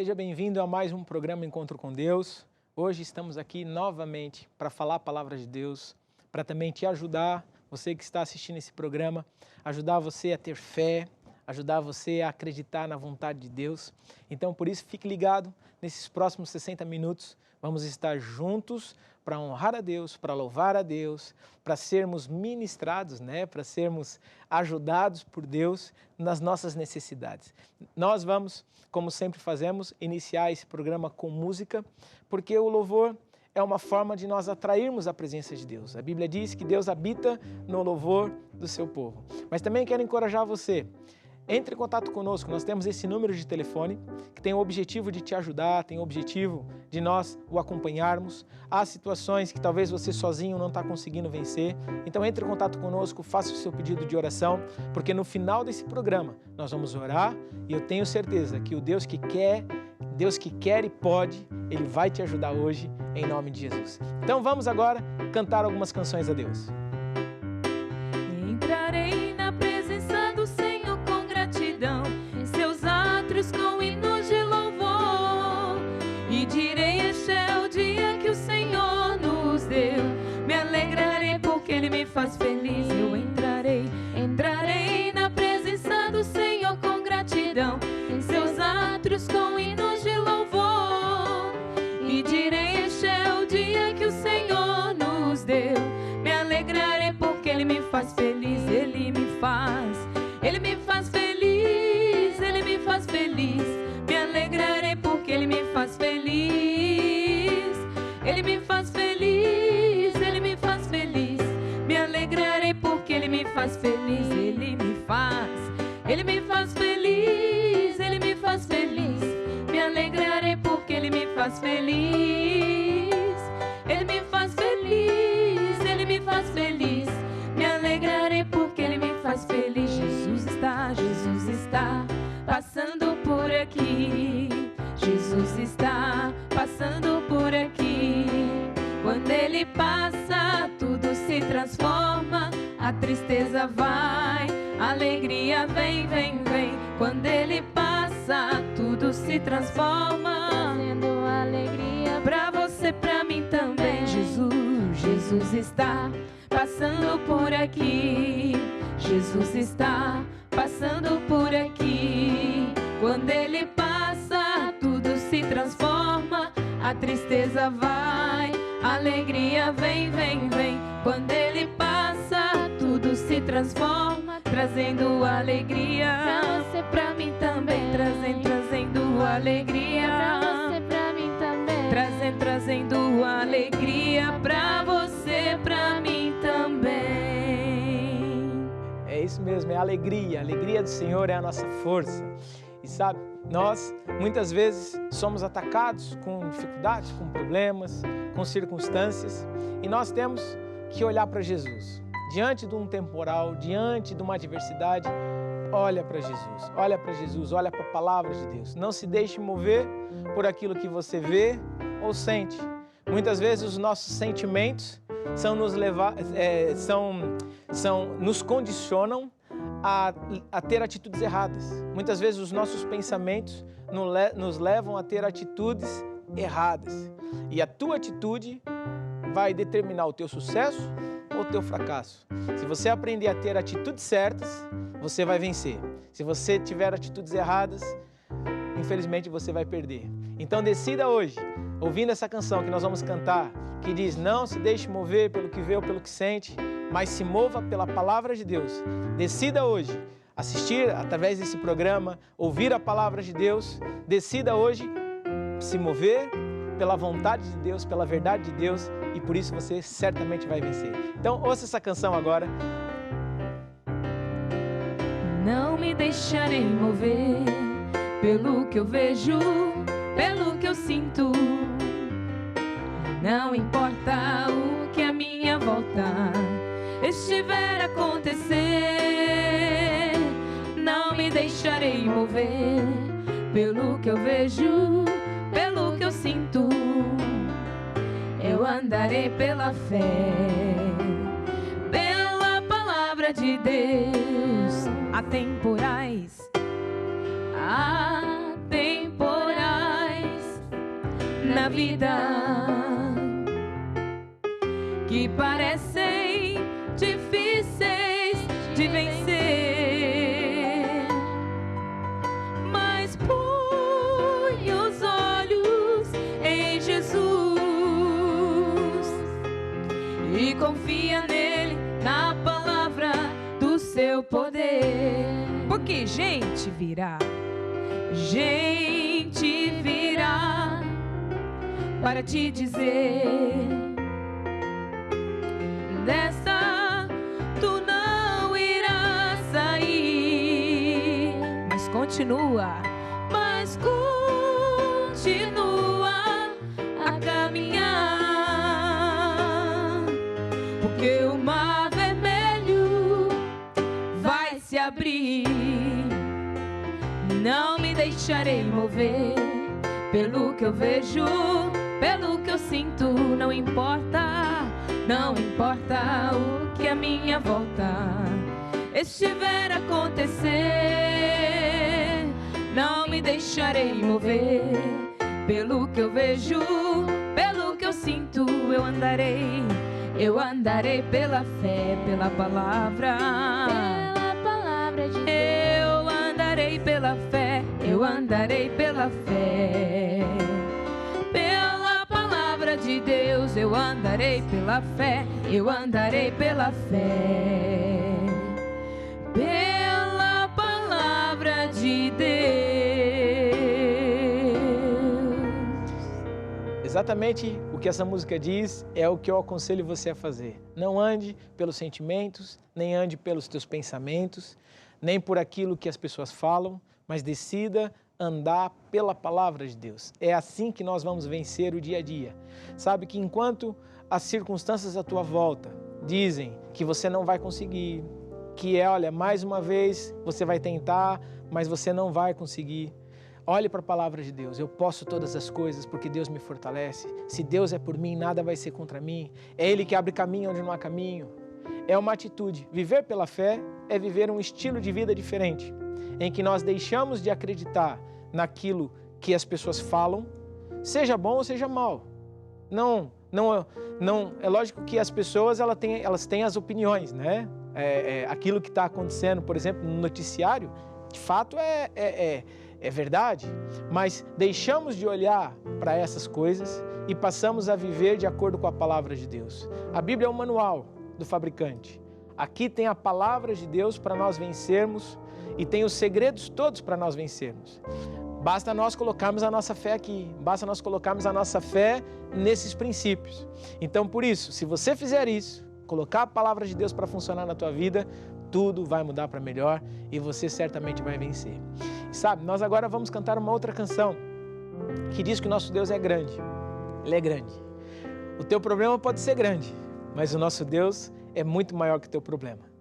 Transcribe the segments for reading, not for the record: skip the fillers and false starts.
seja bem-vindo a mais um programa Encontro com Deus. Hoje estamos aqui novamente para falar a palavra de Deus, para também te ajudar, você que está assistindo esse programa, ajudar você a ter fé, ajudar você a acreditar na vontade de Deus. Então, por isso, fique ligado, nesses próximos 60 minutos, vamos estar juntos para honrar a Deus, para louvar a Deus, para sermos ministrados, para sermos ajudados por Deus nas nossas necessidades. Nós vamos, como sempre fazemos, iniciar esse programa com música, porque o louvor é uma forma de nós atrairmos a presença de Deus. A Bíblia diz que Deus habita no louvor do seu povo. Mas também quero encorajar você. Entre em contato conosco, nós temos esse número de telefone que tem o objetivo de te ajudar, tem o objetivo de nós o acompanharmos. Há situações que talvez você sozinho não está conseguindo vencer, então entre em contato conosco, faça o seu pedido de oração, porque no final desse programa nós vamos orar e eu tenho certeza que o Deus que quer e pode, Ele vai te ajudar hoje, em nome de Jesus. Então vamos agora cantar algumas canções a Deus. Entrarei na presença do Senhor com gratidão, em seus átrios com hinos de louvor, e direi: este é o dia que o Senhor nos deu. Me alegrarei porque Ele me faz feliz. Eu entrarei na presença do Senhor com gratidão, em seus átrios com hinos de louvor, e direi: este é o dia que o Senhor nos deu. Me alegrarei porque Ele me faz feliz. Ele me faz feliz, Ele me faz feliz. Me alegrarei porque Ele me faz feliz. Ele me faz feliz, Ele me faz feliz. Me alegrarei porque Ele me faz feliz. Ele me faz feliz, Ele me faz feliz. Me alegrarei porque Ele me faz feliz. Ele me faz feliz, Ele me faz feliz. Me alegrarei porque Ele me faz feliz. Jesus está passando por aqui. Jesus está passando por aqui. Quando Ele passa, tudo se transforma. A tristeza vai, a alegria vem, vem, vem. Quando Ele passa, tudo se transforma, trazendo alegria pra você, pra mim também. Jesus está passando por aqui. Jesus está passando por aqui. Quando Ele passa, tudo se transforma. A tristeza vai, a alegria vem, vem, vem. Quando Ele passa, tudo se transforma, trazendo alegria pra você, pra mim também. Trazendo alegria pra você, pra mim também. Trazendo alegria pra você, pra mim também. É isso mesmo, é a alegria do Senhor é a nossa força. E sabe, nós muitas vezes somos atacados com dificuldades, com problemas, com circunstâncias, e nós temos que olhar para Jesus. Diante de um temporal, diante de uma adversidade, olha para Jesus, olha para a palavra de Deus. Não se deixe mover por aquilo que você vê ou sente. Muitas vezes os nossos sentimentos nos condicionam a ter atitudes erradas. Muitas vezes os nossos pensamentos nos levam a ter atitudes erradas. E a tua atitude vai determinar o teu sucesso ou o teu fracasso. Se você aprender a ter atitudes certas, você vai vencer. Se você tiver atitudes erradas, infelizmente você vai perder. Então decida hoje, ouvindo essa canção que nós vamos cantar, que diz: não se deixe mover pelo que vê ou pelo que sente, mas se mova pela palavra de Deus. Decida hoje assistir através desse programa, ouvir a palavra de Deus. Decida hoje se mover pela vontade de Deus, pela verdade de Deus, e por isso você certamente vai vencer. Então ouça essa canção agora. Não me deixarei mover pelo que eu vejo, pelo que eu sinto. Não importa o que a minha volta estiver a acontecer, não me deixarei mover pelo que eu vejo, pelo que eu sinto. Eu andarei pela fé, pela palavra de Deus. Há temporais, vida, que parecem difíceis de vencer, mas põe os olhos em Jesus e confia nele, na palavra do seu poder. Porque gente virá para te dizer: dessa tu não irás sair. Mas continua a caminhar, porque o mar vermelho vai se abrir. Não me deixarei mover pelo que eu vejo, pelo que eu sinto. Não importa o que a minha volta estiver a acontecer. Não me deixarei mover pelo que eu vejo, pelo que eu sinto. Eu andarei pela fé, pela palavra de Deus. Eu andarei pela fé, pela palavra de Deus. Eu andarei pela fé, eu andarei pela fé, pela palavra de Deus. Exatamente o que essa música diz é o que eu aconselho você a fazer. Não ande pelos sentimentos, nem ande pelos teus pensamentos, nem por aquilo que as pessoas falam, mas decida andar pela palavra de Deus. É assim que nós vamos vencer o dia a dia. Sabe que enquanto as circunstâncias à tua volta dizem que você não vai conseguir, que olha, mais uma vez você vai tentar, mas você não vai conseguir. Olhe para a palavra de Deus. Eu posso todas as coisas porque Deus me fortalece. Se Deus é por mim, nada vai ser contra mim. É Ele que abre caminho onde não há caminho. É uma atitude. Viver pela fé é viver um estilo de vida diferente, em que nós deixamos de acreditar naquilo que as pessoas falam, seja bom ou seja mal. Não, é lógico que as pessoas elas têm as opiniões, né? Aquilo que está acontecendo, por exemplo, no noticiário, de fato é verdade, mas deixamos de olhar para essas coisas e passamos a viver de acordo com a palavra de Deus. A Bíblia é um manual do fabricante. Aqui tem a palavra de Deus para nós vencermos e tem os segredos todos para nós vencermos. Basta nós colocarmos a nossa fé aqui, basta nós colocarmos a nossa fé nesses princípios. Então, por isso, se você fizer isso, colocar a palavra de Deus para funcionar na tua vida, tudo vai mudar para melhor e você certamente vai vencer. E sabe, nós agora vamos cantar uma outra canção que diz que o nosso Deus é grande. Ele é grande. O teu problema pode ser grande, mas o nosso Deus é muito maior que o teu problema.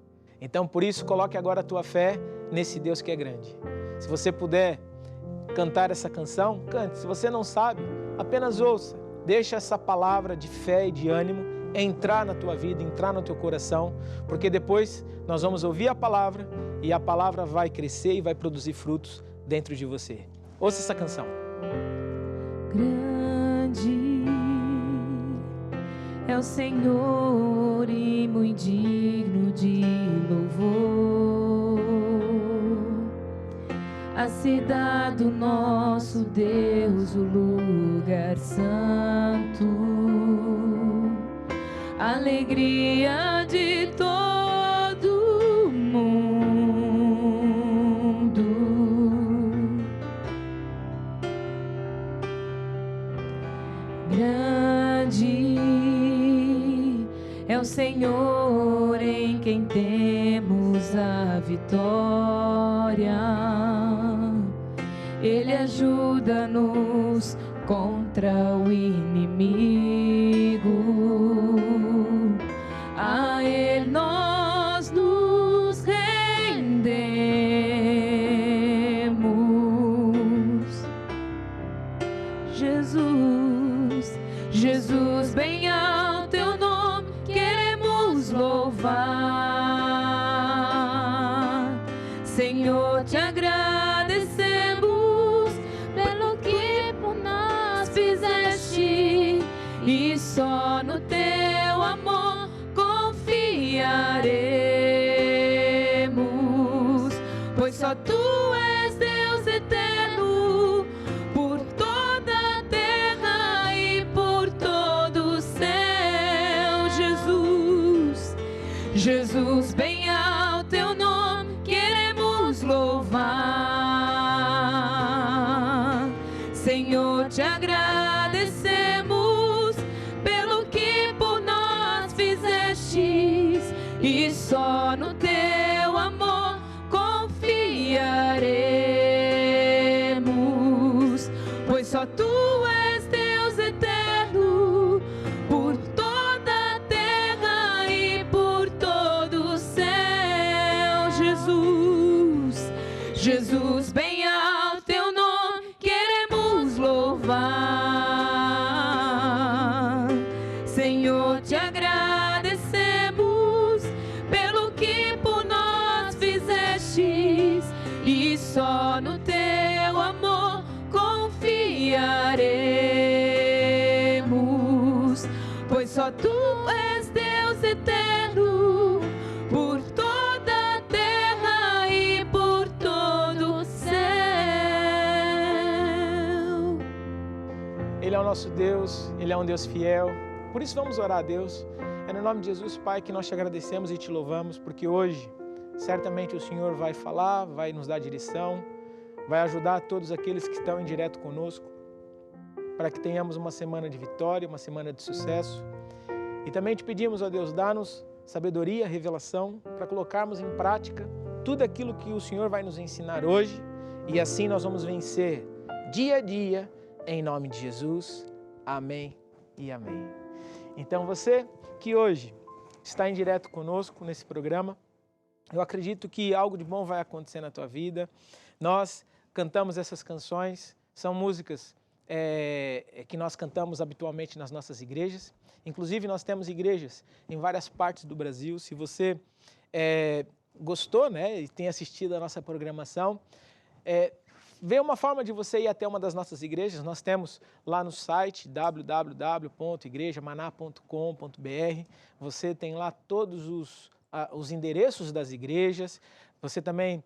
Então, por isso, coloque agora a tua fé nesse Deus que é grande. Se você puder cantar essa canção, cante. Se você não sabe, apenas ouça. Deixa essa palavra de fé e de ânimo entrar na tua vida, entrar no teu coração, porque depois nós vamos ouvir a palavra e a palavra vai crescer e vai produzir frutos dentro de você. Ouça essa canção. Grande é o Senhor e muito digno de louvor, a cidade do nosso Deus, o lugar santo, a alegria de todo mundo. Grande é o Senhor em quem temos a vitória. Ele ajuda-nos contra o inimigo. A Ele nós nos rendemos. Jesus, Jesus, bem ao teu nome queremos louvar. Senhor, te agradecemos pelo que por nós fizeste. só no teu amor confiaremos, pois só tu és Deus eterno, por toda a terra e por todo o céu. Jesus, Jesus, bem ao teu nome queremos louvar. Senhor, te agradecemos pelo que por nós fizestes, e só no teu amor confiaremos, pois só tu és Deus eterno, por toda a terra e por todo o céu. Jesus, Jesus, bem ao teu nome queremos louvar. Senhor, te agradecemos pelo que por nós fizestes, e só no teu amor confiaremos, pois só tu és Deus eterno, por toda a terra e por todo o céu. Ele é o nosso Deus, Ele é um Deus fiel. Por isso vamos orar a Deus. É no nome de Jesus, Pai, que nós te agradecemos e te louvamos, porque hoje certamente o Senhor vai falar, vai nos dar direção, vai ajudar todos aqueles que estão em direto conosco, para que tenhamos uma semana de vitória, uma semana de sucesso. E também te pedimos, ó Deus, dá-nos sabedoria, revelação, para colocarmos em prática tudo aquilo que o Senhor vai nos ensinar hoje, e assim nós vamos vencer dia a dia, em nome de Jesus. Amém e amém. Então você que hoje está em direto conosco nesse programa, eu acredito que algo de bom vai acontecer na tua vida. Nós cantamos essas canções, são músicas que nós cantamos habitualmente nas nossas igrejas. Inclusive nós temos igrejas em várias partes do Brasil. Se você gostou, né, e tem assistido a nossa programação, vê uma forma de você ir até uma das nossas igrejas. Nós temos lá no site www.igrejamaná.com.br. Você tem lá todos os endereços das igrejas. Você também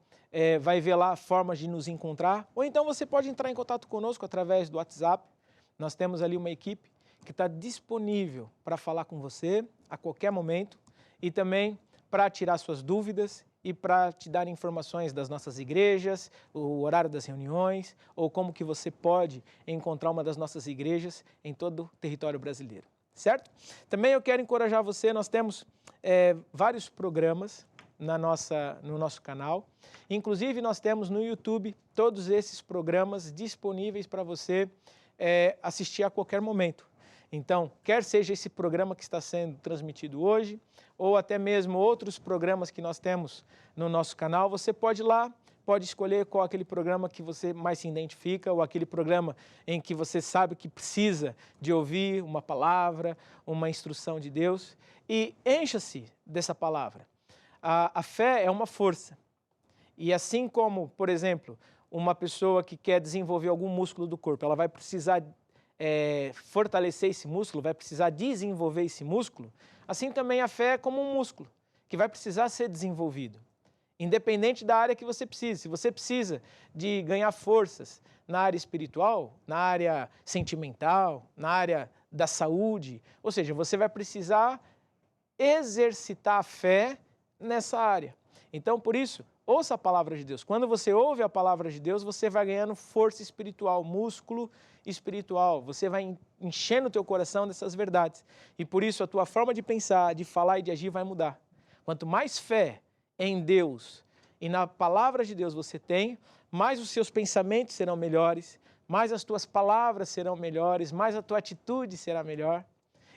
vai ver lá formas de nos encontrar. Ou então você pode entrar em contato conosco através do WhatsApp. Nós temos ali uma equipe que está disponível para falar com você a qualquer momento e também para tirar suas dúvidas e para te dar informações das nossas igrejas, o horário das reuniões, ou como que você pode encontrar uma das nossas igrejas em todo o território brasileiro, certo? Também eu quero encorajar você, nós temos vários programas no nosso canal, inclusive nós temos no YouTube todos esses programas disponíveis para você assistir a qualquer momento. Então, quer seja esse programa que está sendo transmitido hoje, ou até mesmo outros programas que nós temos no nosso canal, você pode ir lá, pode escolher qual aquele programa que você mais se identifica, ou aquele programa em que você sabe que precisa de ouvir uma palavra, uma instrução de Deus, e encha-se dessa palavra. A fé é uma força, e assim como, por exemplo, uma pessoa que quer desenvolver algum músculo do corpo, ela vai precisar fortalecer esse músculo, vai precisar desenvolver esse músculo, assim também a fé é como um músculo, que vai precisar ser desenvolvido, independente da área que você precise. Se você precisa de ganhar forças na área espiritual, na área sentimental, na área da saúde, ou seja, você vai precisar exercitar a fé nessa área. Então, por isso, ouça a palavra de Deus. Quando você ouve a palavra de Deus, você vai ganhando força espiritual, músculo espiritual. Você vai enchendo o teu coração dessas verdades. E por isso a tua forma de pensar, de falar e de agir vai mudar. Quanto mais fé em Deus e na palavra de Deus você tem, mais os seus pensamentos serão melhores, mais as tuas palavras serão melhores, mais a tua atitude será melhor.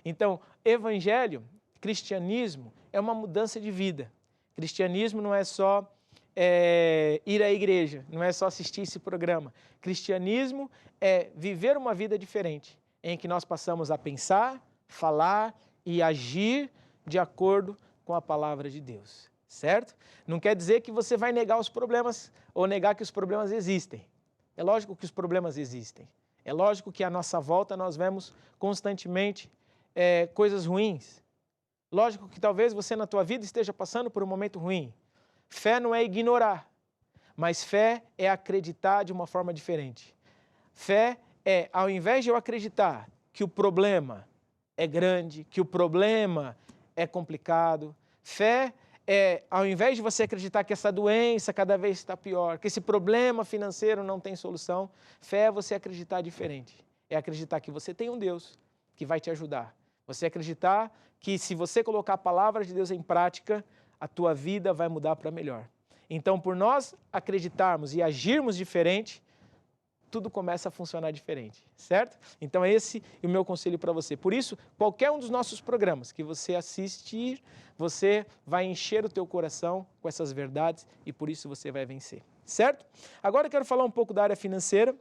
Então, evangelho, cristianismo, é uma mudança de vida. Cristianismo não é só ir à igreja, não é só assistir esse programa. Cristianismo é viver uma vida diferente, em que nós passamos a pensar, falar e agir de acordo com a palavra de Deus, certo? Não quer dizer que você vai negar os problemas ou negar que os problemas existem. É lógico que os problemas existem. É lógico que à nossa volta nós vemos constantemente coisas ruins. Lógico que talvez você na tua vida esteja passando por um momento ruim. Fé não é ignorar, mas fé é acreditar de uma forma diferente. Fé é, ao invés de eu acreditar que o problema é grande, que o problema é complicado, fé é, ao invés de você acreditar que essa doença cada vez está pior, que esse problema financeiro não tem solução, fé é você acreditar diferente. É acreditar que você tem um Deus que vai te ajudar. Você acreditar que se você colocar a palavra de Deus em prática, a tua vida vai mudar para melhor. Então, por nós acreditarmos e agirmos diferente, tudo começa a funcionar diferente, certo? Então, esse é o meu conselho para você. Por isso, qualquer um dos nossos programas que você assistir, você vai encher o teu coração com essas verdades e por isso você vai vencer, certo? Agora eu quero falar um pouco da área financeira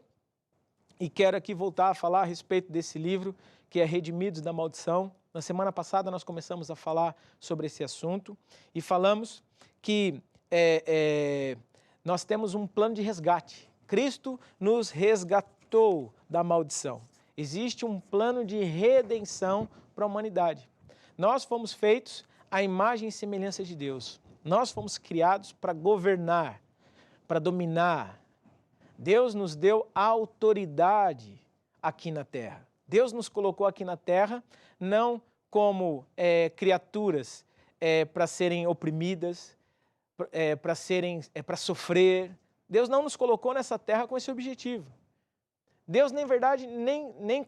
e quero aqui voltar a falar a respeito desse livro que é Redimidos da Maldição. Na semana passada nós começamos a falar sobre esse assunto e falamos que nós temos um plano de resgate. Cristo nos resgatou da maldição. Existe um plano de redenção para a humanidade. Nós fomos feitos à imagem e semelhança de Deus. Nós fomos criados para governar, para dominar. Deus nos deu autoridade aqui na terra. Deus nos colocou aqui na terra não como criaturas para serem oprimidas, para sofrer. Deus não nos colocou nessa terra com esse objetivo. Deus, na verdade, nem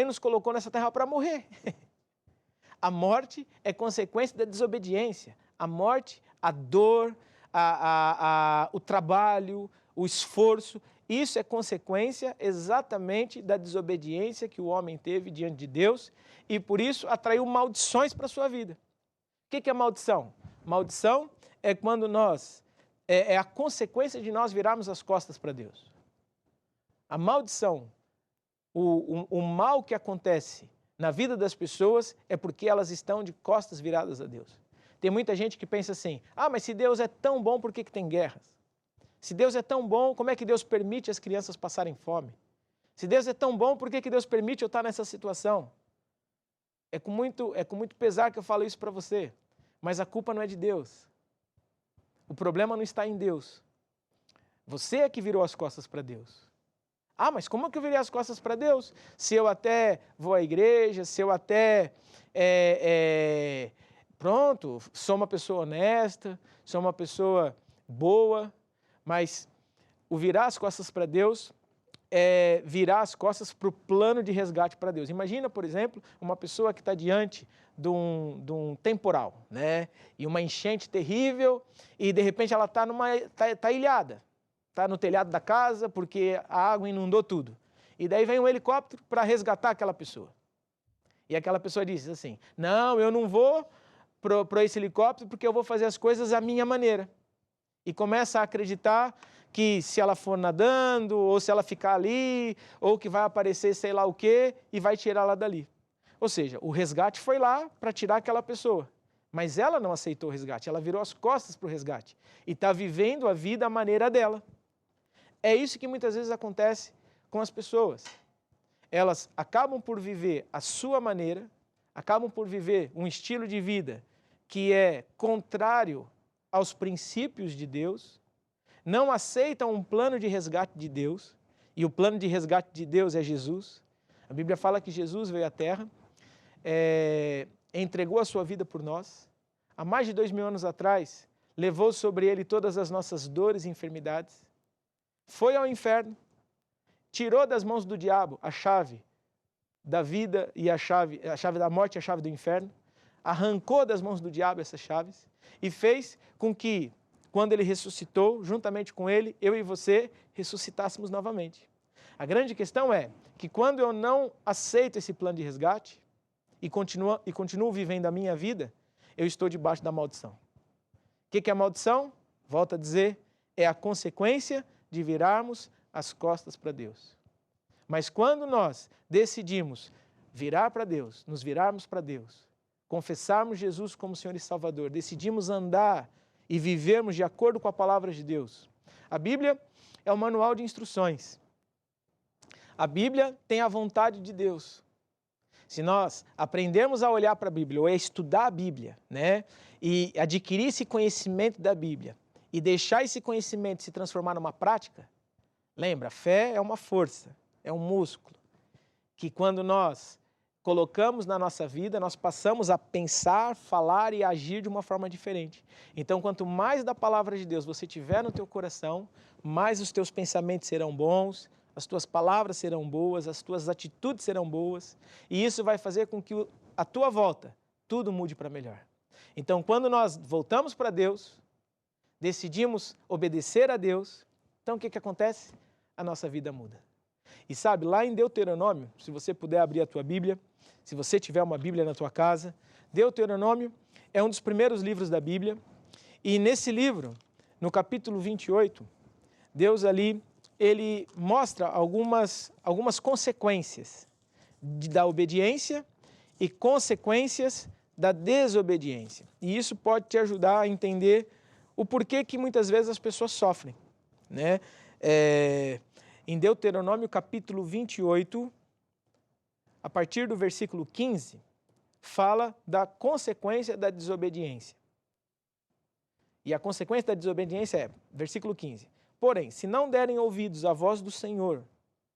nos colocou nessa terra para morrer. A morte é consequência da desobediência. A morte, a dor, o trabalho, o esforço, isso é consequência exatamente da desobediência que o homem teve diante de Deus e por isso atraiu maldições para a sua vida. O que é maldição? Maldição é quando é a consequência de nós virarmos as costas para Deus. A maldição, o mal que acontece na vida das pessoas é porque elas estão de costas viradas a Deus. Tem muita gente que pensa assim, mas se Deus é tão bom, por que tem guerras? Se Deus é tão bom, como é que Deus permite as crianças passarem fome? Se Deus é tão bom, por que Deus permite eu estar nessa situação? É com muito pesar que eu falo isso para você, mas a culpa não é de Deus. O problema não está em Deus. Você é que virou as costas para Deus. Mas como é que eu virei as costas para Deus? Se eu até vou à igreja, se eu até, sou uma pessoa honesta, sou uma pessoa boa, mas o virar as costas para Deus é virar as costas para o plano de resgate para Deus. Imagina, por exemplo, uma pessoa que está diante de um temporal, né? E uma enchente terrível, e de repente ela está ilhada, está no telhado da casa porque a água inundou tudo. E daí vem um helicóptero para resgatar aquela pessoa. E aquela pessoa diz assim, não, eu não vou para esse helicóptero porque eu vou fazer as coisas à minha maneira. E começa a acreditar que se ela for nadando, ou se ela ficar ali, ou que vai aparecer sei lá o quê, e vai tirar ela dali. Ou seja, o resgate foi lá para tirar aquela pessoa. Mas ela não aceitou o resgate, ela virou as costas para o resgate. E está vivendo a vida à maneira dela. É isso que muitas vezes acontece com as pessoas. Elas acabam por viver a sua maneira, acabam por viver um estilo de vida que é contrário aos princípios de Deus, não aceitam um plano de resgate de Deus, e o plano de resgate de Deus é Jesus. A Bíblia fala que Jesus veio à Terra, entregou a sua vida por nós, há mais de 2000 anos atrás, levou sobre ele todas as nossas dores e enfermidades, foi ao inferno, tirou das mãos do diabo a chave da vida e a chave da morte e a chave do inferno, arrancou das mãos do diabo essas chaves e fez com que, quando ele ressuscitou, juntamente com ele, eu e você ressuscitássemos novamente. A grande questão é que quando eu não aceito esse plano de resgate e continuo vivendo a minha vida, eu estou debaixo da maldição. O que é a maldição? Volto a dizer, é a consequência de virarmos as costas para Deus. Mas quando nós decidimos virar para Deus, nos virarmos para Deus, confessarmos Jesus como Senhor e Salvador, decidimos andar e vivermos de acordo com a palavra de Deus. A Bíblia é um manual de instruções. A Bíblia tem a vontade de Deus. se nós aprendermos a olhar para a Bíblia, ou a estudar a Bíblia, né, e adquirir esse conhecimento da Bíblia, e deixar esse conhecimento se transformar numa prática, lembra, a fé é uma força, é um músculo, que quando nós colocamos na nossa vida, nós passamos a pensar, falar e agir de uma forma diferente. Então, quanto mais da palavra de Deus você tiver no teu coração, mais os teus pensamentos serão bons, as tuas palavras serão boas, as tuas atitudes serão boas, e isso vai fazer com que a tua volta, tudo mude para melhor. Então, quando nós voltamos para Deus, decidimos obedecer a Deus, então o que acontece? A nossa vida muda. E sabe, lá em Deuteronômio, se você puder abrir a tua Bíblia, se você tiver uma Bíblia na tua casa, Deuteronômio é um dos primeiros livros da Bíblia, e nesse livro, no capítulo 28, Deus ali, ele mostra algumas consequências da obediência e consequências da desobediência. E isso pode te ajudar a entender o porquê que muitas vezes as pessoas sofrem, né? Em Deuteronômio capítulo 28, a partir do versículo 15, fala da consequência da desobediência. E a consequência da desobediência é, versículo 15, porém, se não derem ouvidos à voz do Senhor,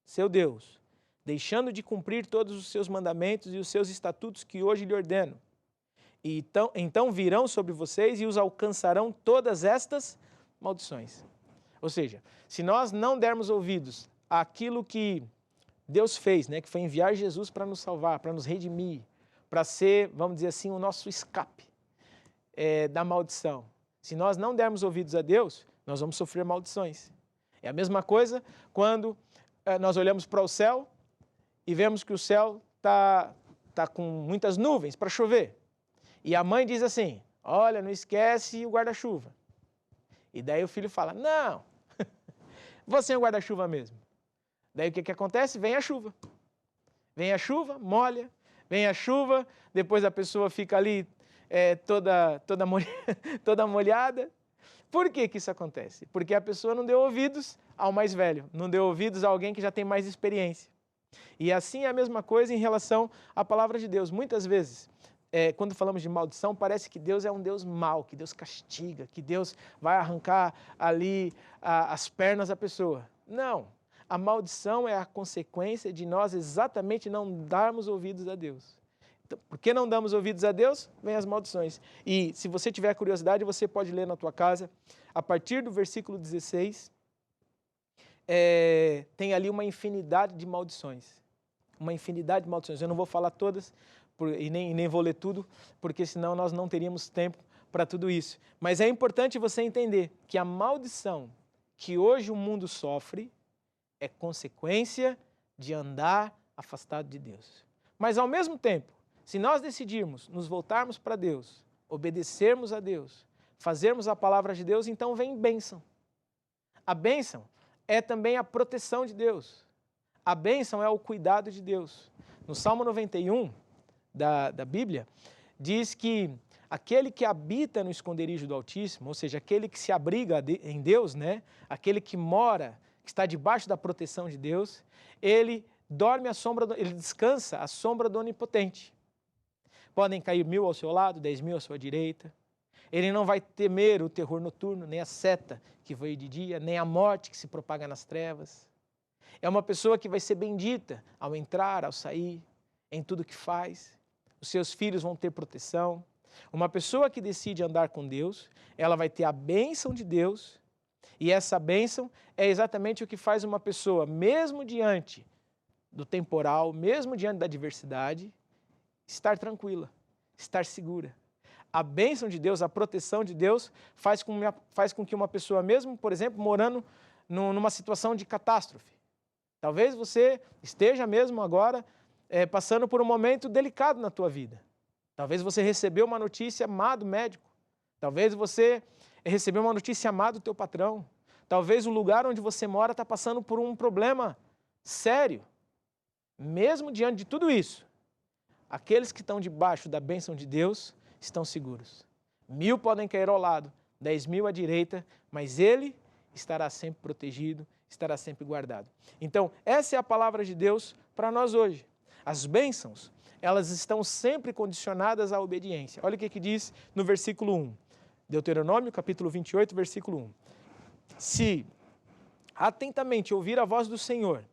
seu Deus, deixando de cumprir todos os seus mandamentos e os seus estatutos que hoje lhe ordeno, então virão sobre vocês e os alcançarão todas estas maldições. Ou seja, se nós não dermos ouvidos àquilo que Deus fez, né, que foi enviar Jesus para nos salvar, para nos redimir, para ser, vamos dizer assim, o nosso escape da maldição. Se nós não dermos ouvidos a Deus, nós vamos sofrer maldições. É a mesma coisa quando nós olhamos para o céu e vemos que o céu está com muitas nuvens para chover. E a mãe diz assim, olha, não esquece o guarda-chuva. E daí o filho fala, não, vou sem o guarda-chuva mesmo. Daí o que acontece? Vem a chuva. Vem a chuva, molha, vem a chuva, depois a pessoa fica ali toda molhada. Por que isso acontece? Porque a pessoa não deu ouvidos ao mais velho, não deu ouvidos a alguém que já tem mais experiência. E assim é a mesma coisa em relação à palavra de Deus. Muitas vezes, quando falamos de maldição, parece que Deus é um Deus mau, que Deus castiga, que Deus vai arrancar ali as pernas da pessoa. Não, a maldição é a consequência de nós exatamente não darmos ouvidos a Deus. Então, por que não damos ouvidos a Deus? Vem as maldições. E se você tiver curiosidade, você pode ler na tua casa, a partir do versículo 16, tem ali uma infinidade de maldições. Uma infinidade de maldições. Eu não vou falar todas, e nem vou ler tudo, porque senão nós não teríamos tempo para tudo isso. Mas é importante você entender que a maldição que hoje o mundo sofre é consequência de andar afastado de Deus. Mas ao mesmo tempo, se nós decidirmos nos voltarmos para Deus, obedecermos a Deus, fazermos a palavra de Deus, então vem bênção. A bênção é também a proteção de Deus. A bênção é o cuidado de Deus. No Salmo 91, da Bíblia, diz que aquele que habita no esconderijo do Altíssimo, ou seja, aquele que se abriga em Deus, né? Aquele que mora, que está debaixo da proteção de Deus, ele dorme à sombra, ele descansa à sombra do Onipotente. Podem cair 1000 ao seu lado, 10.000 à sua direita. Ele não vai temer o terror noturno, nem a seta que voa de dia, nem a morte que se propaga nas trevas. É uma pessoa que vai ser bendita ao entrar, ao sair, em tudo que faz. Os seus filhos vão ter proteção. Uma pessoa que decide andar com Deus, ela vai ter a bênção de Deus, e essa bênção é exatamente o que faz uma pessoa, mesmo diante do temporal, mesmo diante da adversidade, estar tranquila, estar segura. A bênção de Deus, a proteção de Deus faz com que uma pessoa, mesmo, por exemplo, morando numa situação de catástrofe, talvez você esteja mesmo agora passando por um momento delicado na tua vida. Talvez você recebeu uma notícia má do médico. Talvez você recebeu uma notícia má do teu patrão. Talvez o lugar onde você mora está passando por um problema sério. Mesmo diante de tudo isso, aqueles que estão debaixo da bênção de Deus estão seguros. 1000 podem cair ao lado, 10.000 à direita, mas ele estará sempre protegido, estará sempre guardado. Então, essa é a palavra de Deus para nós hoje. As bênçãos, elas estão sempre condicionadas à obediência. Olha o que diz no versículo 1. Deuteronômio, capítulo 28, versículo 1. Se atentamente ouvir a voz do Senhor,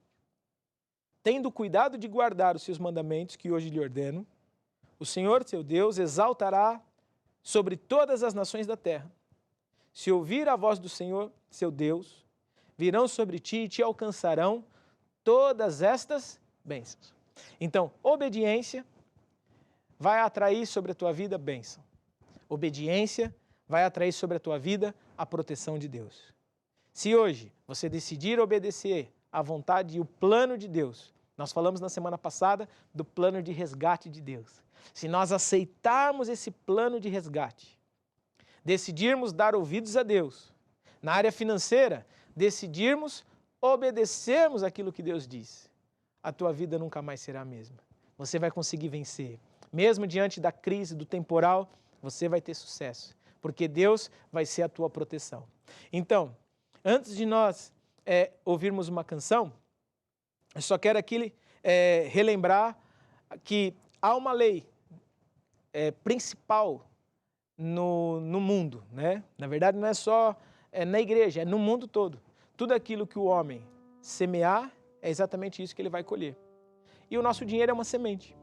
tendo cuidado de guardar os seus mandamentos que hoje lhe ordeno, o Senhor, teu Deus, exaltará sobre todas as nações da terra. Se ouvir a voz do Senhor, seu Deus, virão sobre ti e te alcançarão todas estas bênçãos. Então, obediência vai atrair sobre a tua vida bênção. Obediência vai atrair sobre a tua vida a proteção de Deus. Se hoje você decidir obedecer à vontade e o plano de Deus, nós falamos na semana passada do plano de resgate de Deus. Se nós aceitarmos esse plano de resgate, decidirmos dar ouvidos a Deus, na área financeira, decidirmos obedecermos aquilo que Deus diz, a tua vida nunca mais será a mesma. Você vai conseguir vencer. Mesmo diante da crise, do temporal, você vai ter sucesso, porque Deus vai ser a tua proteção. Então, antes de nós ouvirmos uma canção, eu só quero aqui relembrar que há uma lei principal no mundo, né? Na verdade, não é só na igreja, é no mundo todo. Tudo aquilo que o homem semear, é exatamente isso que ele vai colher. E o nosso dinheiro é uma semente.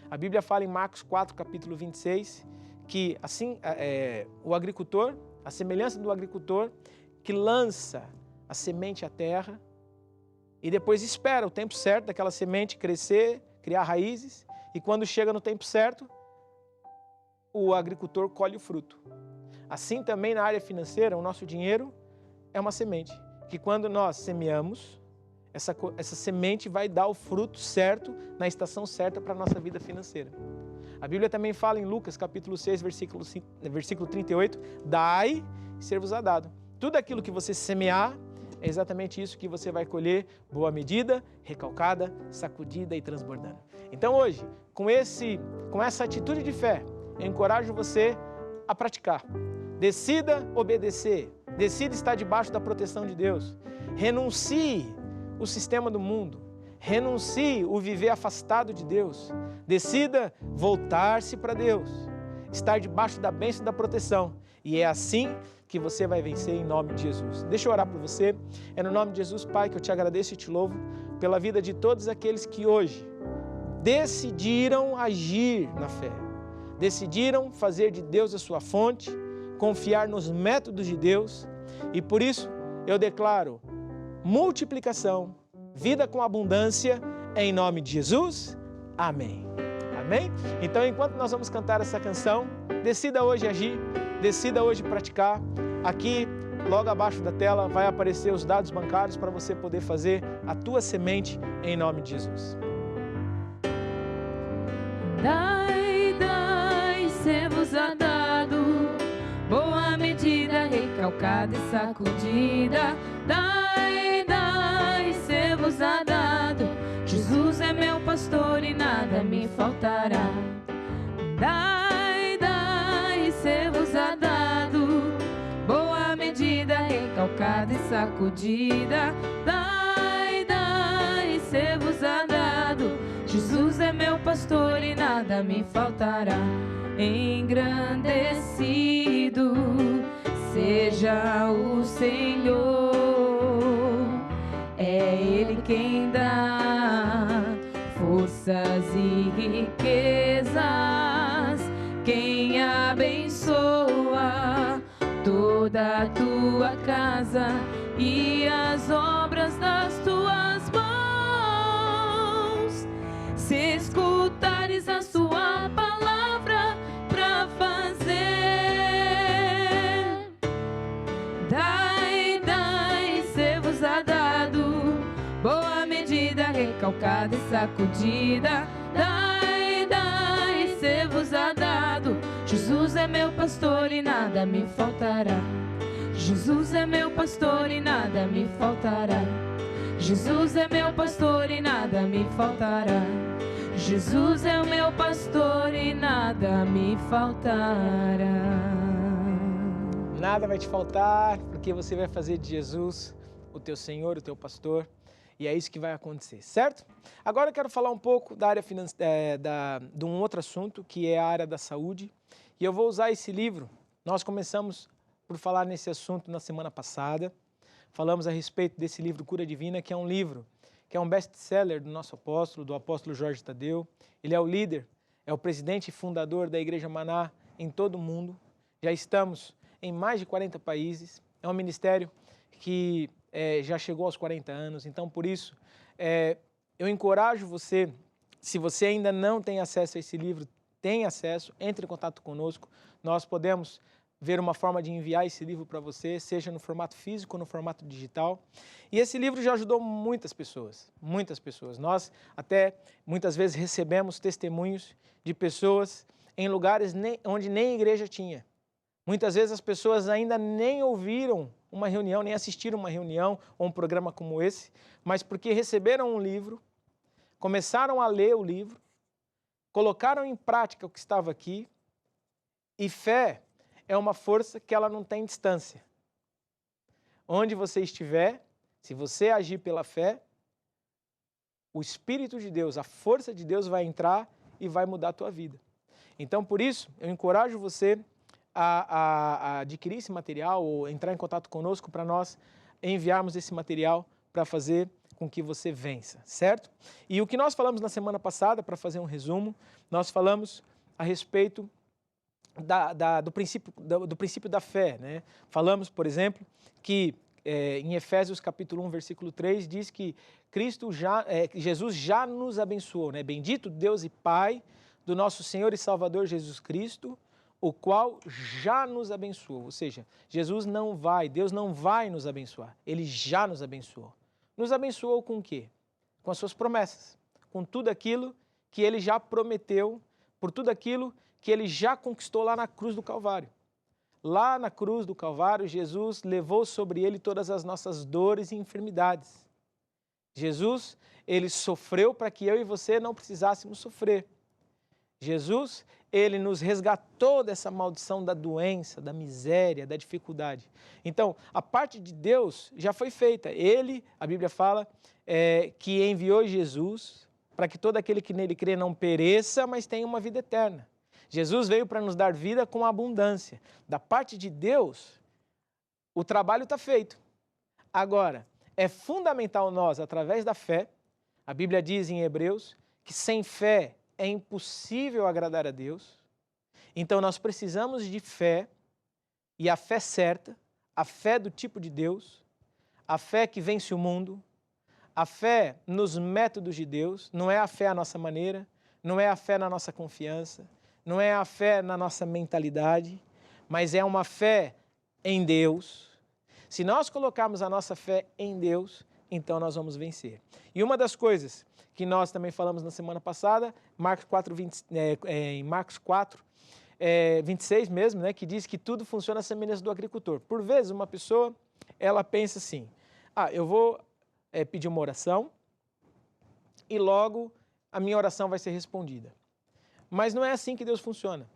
A Bíblia fala em Marcos 4, capítulo 26, que assim o agricultor, a semelhança do agricultor, que lança a semente à terra e depois espera o tempo certo daquela semente crescer, criar raízes, e quando chega no tempo certo, o agricultor colhe o fruto. Assim também na área financeira, o nosso dinheiro é uma semente, que quando nós semeamos, essa semente vai dar o fruto certo, na estação certa para a nossa vida financeira. A Bíblia também fala em Lucas, capítulo 6, versículo 38, dai e ser-vos-á dado. Tudo aquilo que você semear, é exatamente isso que você vai colher, boa medida, recalcada, sacudida e transbordando. Então hoje, com essa atitude de fé, eu encorajo você a praticar. Decida obedecer, decida estar debaixo da proteção de Deus. Renuncie o sistema do mundo, renuncie o viver afastado de Deus. Decida voltar-se para Deus, estar debaixo da bênção e da proteção. E é assim que você vai vencer em nome de Jesus. Deixa eu orar por você. É no nome de Jesus, Pai, que eu te agradeço e te louvo pela vida de todos aqueles que hoje decidiram agir na fé, decidiram fazer de Deus a sua fonte, confiar nos métodos de Deus, e por isso eu declaro multiplicação, vida com abundância, em nome de Jesus. Amém. Amém? Então, enquanto nós vamos cantar essa canção, decida hoje agir, decida hoje praticar. Aqui, logo abaixo da tela, vai aparecer os dados bancários para você poder fazer a tua semente em nome de Jesus. Dai, dai, ser-vos-á dado, boa medida, recalcada e sacudida. Dai, dai, ser-vos-á dado, Jesus é meu pastor e nada me faltará. Dai, dai, ser-vos-á dado, boa medida, recalcada e sacudida. Dai, dai, ser-vos-á dado, Jesus é meu pastor e nada me faltará. Engrandecido seja o Senhor, é Ele quem dá forças e riquezas, quem abençoa toda a tua casa e as obras das tuas mãos. Se escutares a sua palavra para fazer, dai, dai, ser-vos-á dado, boa medida, recalcada e sacudida. Dai, dai, ser-vos-á dado, Jesus é meu pastor e nada me faltará. Jesus é meu pastor e nada me faltará. Jesus é meu pastor e nada me faltará. Jesus é o meu pastor e nada me faltará. Nada vai te faltar, porque você vai fazer de Jesus o teu Senhor, o teu pastor. E é isso que vai acontecer, certo? Agora eu quero falar um pouco da área de um outro assunto, que é a área da saúde. E eu vou usar esse livro. Nós começamos por falar nesse assunto na semana passada. Falamos a respeito desse livro Cura Divina, que é um livro, que é um best-seller do nosso apóstolo, do apóstolo Jorge Tadeu. Ele é o líder, é o presidente e fundador da Igreja Maná em todo o mundo. Já estamos em mais de 40 países. É um ministério que já chegou aos 40 anos. Então, por isso, eu encorajo você, se você ainda não tem acesso a esse livro, tem acesso, entre em contato conosco. Nós podemos ver uma forma de enviar esse livro para você, seja no formato físico ou no formato digital. E esse livro já ajudou muitas pessoas, muitas pessoas. Nós até muitas vezes recebemos testemunhos de pessoas em lugares onde nem igreja tinha. Muitas vezes as pessoas ainda nem ouviram uma reunião, nem assistiram uma reunião ou um programa como esse, mas porque receberam um livro, começaram a ler o livro, colocaram em prática o que estava aqui, e fé é uma força que ela não tem distância. Onde você estiver, se você agir pela fé, o Espírito de Deus, a força de Deus vai entrar e vai mudar a tua vida. Então, por isso, eu encorajo você a adquirir esse material ou entrar em contato conosco para nós enviarmos esse material para fazer com que você vença, certo? E o que nós falamos na semana passada, para fazer um resumo, nós falamos a respeito do princípio da fé, né? Falamos, por exemplo, que em Efésios capítulo 1, versículo 3, diz que Jesus já nos abençoou, né? Bendito Deus e Pai do nosso Senhor e Salvador Jesus Cristo, o qual já nos abençoou. Ou seja, Deus não vai nos abençoar, Ele já nos abençoou. Nos abençoou com o quê? Com as suas promessas, com tudo aquilo que Ele já prometeu, por tudo aquilo que Ele já conquistou lá na cruz do Calvário. Lá na cruz do Calvário, Jesus levou sobre Ele todas as nossas dores e enfermidades. Jesus, Ele sofreu para que eu e você não precisássemos sofrer. Jesus, Ele nos resgatou dessa maldição da doença, da miséria, da dificuldade. Então, a parte de Deus já foi feita. Ele, a Bíblia fala, que enviou Jesus para que todo aquele que nele crê não pereça, mas tenha uma vida eterna. Jesus veio para nos dar vida com abundância. Da parte de Deus, o trabalho está feito. Agora, é fundamental nós, através da fé, a Bíblia diz em Hebreus, que sem fé é impossível agradar a Deus. Então nós precisamos de fé, e a fé certa, a fé do tipo de Deus, a fé que vence o mundo, a fé nos métodos de Deus, não é a fé à nossa maneira, não é a fé na nossa confiança, não é a fé na nossa mentalidade, mas é uma fé em Deus. Se nós colocarmos a nossa fé em Deus, então nós vamos vencer. E uma das coisas que nós também falamos na semana passada, em Marcos 4, 26 mesmo, né, que diz que tudo funciona à semelhança do agricultor. Por vezes, uma pessoa, ela pensa assim, eu vou pedir uma oração e logo a minha oração vai ser respondida. Mas não é assim que Deus funciona.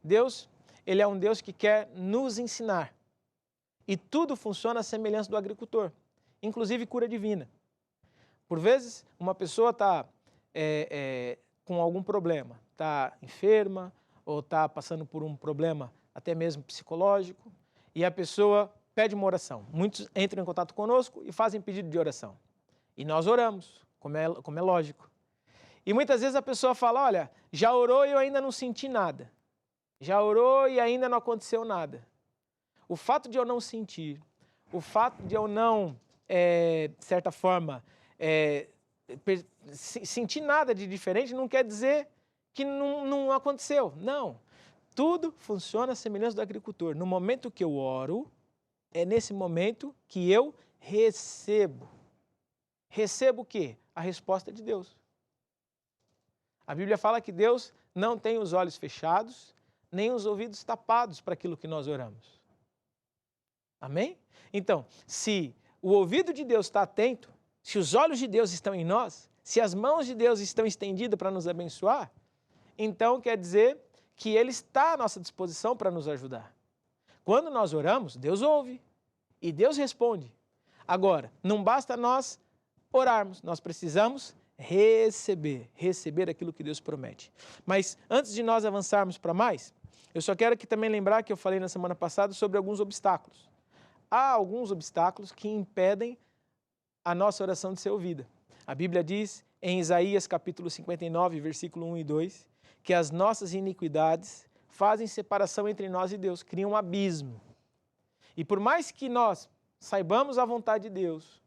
Deus, Ele é um Deus que quer nos ensinar. E tudo funciona à semelhança do agricultor, inclusive cura divina. Por vezes, uma pessoa está com algum problema, está enferma ou está passando por um problema até mesmo psicológico, e a pessoa pede uma oração. Muitos entram em contato conosco e fazem pedido de oração. E nós oramos, como é lógico. E muitas vezes a pessoa fala, olha, já orou e eu ainda não senti nada. Já orou e ainda não aconteceu nada. O fato de eu não sentir, o fato de eu não, de certa forma, sentir nada de diferente não quer dizer que não aconteceu. Não. Tudo funciona à semelhança do agricultor. No momento que eu oro, é nesse momento que eu recebo. Recebo o quê? A resposta de Deus. A Bíblia fala que Deus não tem os olhos fechados, nem os ouvidos tapados para aquilo que nós oramos. Amém? Então, se o ouvido de Deus está atento, se os olhos de Deus estão em nós, se as mãos de Deus estão estendidas para nos abençoar, então quer dizer que Ele está à nossa disposição para nos ajudar. Quando nós oramos, Deus ouve e Deus responde. Agora, não basta nós orarmos, nós precisamos receber aquilo que Deus promete. Mas antes de nós avançarmos para mais, eu só quero aqui também lembrar que eu falei na semana passada sobre alguns obstáculos. Há alguns obstáculos que impedem a nossa oração de ser ouvida. A Bíblia diz em Isaías capítulo 59, versículo 1 e 2, que as nossas iniquidades fazem separação entre nós e Deus, criam um abismo. E por mais que nós saibamos a vontade de Deus,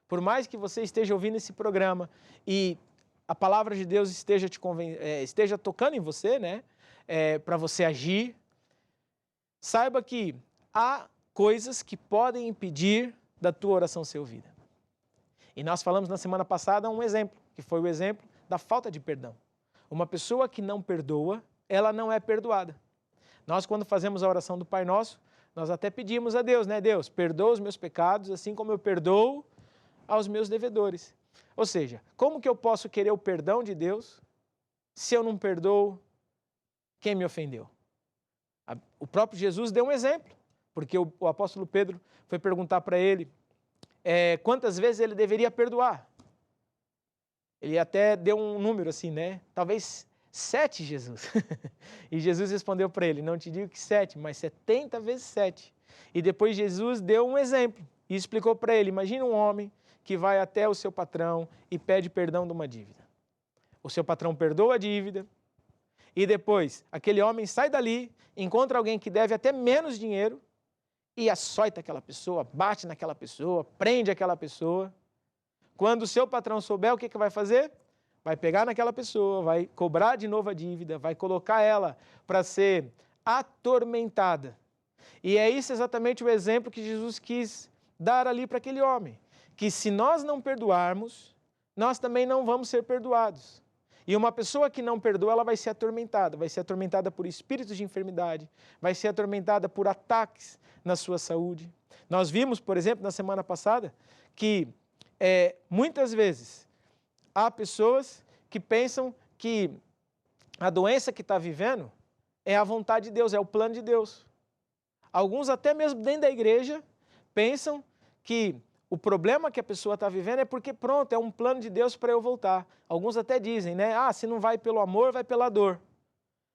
por mais que você esteja ouvindo esse programa e a palavra de Deus esteja tocando em você, né, para você agir, saiba que há coisas que podem impedir da tua oração ser ouvida. E nós falamos na semana passada um exemplo, que foi o exemplo da falta de perdão. Uma pessoa que não perdoa, ela não é perdoada. Nós, quando fazemos a oração do Pai Nosso, nós até pedimos a Deus, né? Deus, perdoa os meus pecados, assim como eu perdoo aos meus devedores. Ou seja, como que eu posso querer o perdão de Deus se eu não perdoo quem me ofendeu? O próprio Jesus deu um exemplo, porque o apóstolo Pedro foi perguntar para ele quantas vezes ele deveria perdoar. Ele até deu um número assim, né? Talvez 7, Jesus. E Jesus respondeu para ele, não te digo que 7, mas 70 vezes 7. E depois Jesus deu um exemplo e explicou para ele, imagina um homem que vai até o seu patrão e pede perdão de uma dívida. O seu patrão perdoa a dívida e depois aquele homem sai dali, encontra alguém que deve até menos dinheiro e açoita aquela pessoa, bate naquela pessoa, prende aquela pessoa. Quando o seu patrão souber, o que vai fazer? Vai pegar naquela pessoa, vai cobrar de novo a dívida, vai colocar ela para ser atormentada. E é isso exatamente o exemplo que Jesus quis dar ali para aquele homem. Que se nós não perdoarmos, nós também não vamos ser perdoados. E uma pessoa que não perdoa, ela vai ser atormentada por espíritos de enfermidade, vai ser atormentada por ataques na sua saúde. Nós vimos, por exemplo, na semana passada, que muitas vezes há pessoas que pensam que a doença que está vivendo é a vontade de Deus, é o plano de Deus. Alguns até mesmo dentro da igreja pensam que o problema que a pessoa está vivendo é porque, pronto, é um plano de Deus para eu voltar. Alguns até dizem, né? Se não vai pelo amor, vai pela dor.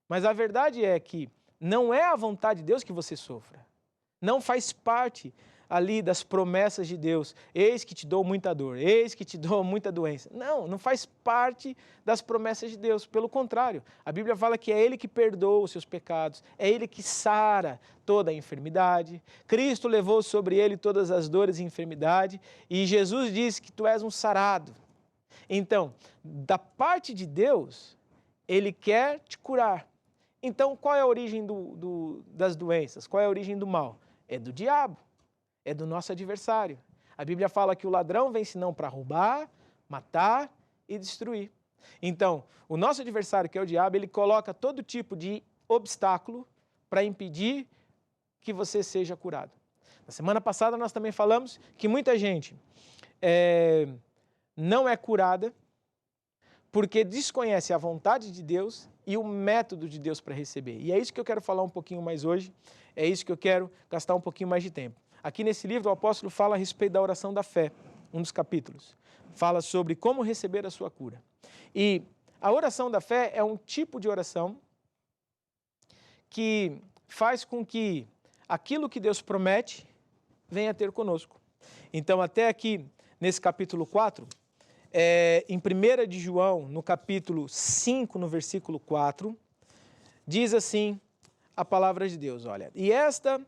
Mas a verdade é que não é a vontade de Deus que você sofra. Não faz parte ali das promessas de Deus. Eis que te dou muita dor, eis que te dou muita doença. Não faz parte das promessas de Deus. Pelo contrário, a Bíblia fala que é Ele que perdoa os seus pecados, é Ele que sara toda a enfermidade. Cristo levou sobre Ele todas as dores e enfermidade e Jesus disse que tu és um sarado. Então, da parte de Deus, Ele quer te curar. Então, qual é a origem das doenças? Qual é a origem do mal? É do diabo. É do nosso adversário. A Bíblia fala que o ladrão vem senão para roubar, matar e destruir. Então, o nosso adversário, que é o diabo, ele coloca todo tipo de obstáculo para impedir que você seja curado. Na semana passada nós também falamos que muita gente não é curada porque desconhece a vontade de Deus e o método de Deus para receber. E é isso que eu quero falar um pouquinho mais hoje, é isso que eu quero gastar um pouquinho mais de tempo. Aqui nesse livro o apóstolo fala a respeito da oração da fé, um dos capítulos. Fala sobre como receber a sua cura. E a oração da fé é um tipo de oração que faz com que aquilo que Deus promete venha ter conosco. Então até aqui nesse capítulo 4, em 1 de João, no capítulo 5, no versículo 4, diz assim a palavra de Deus, olha. E esta,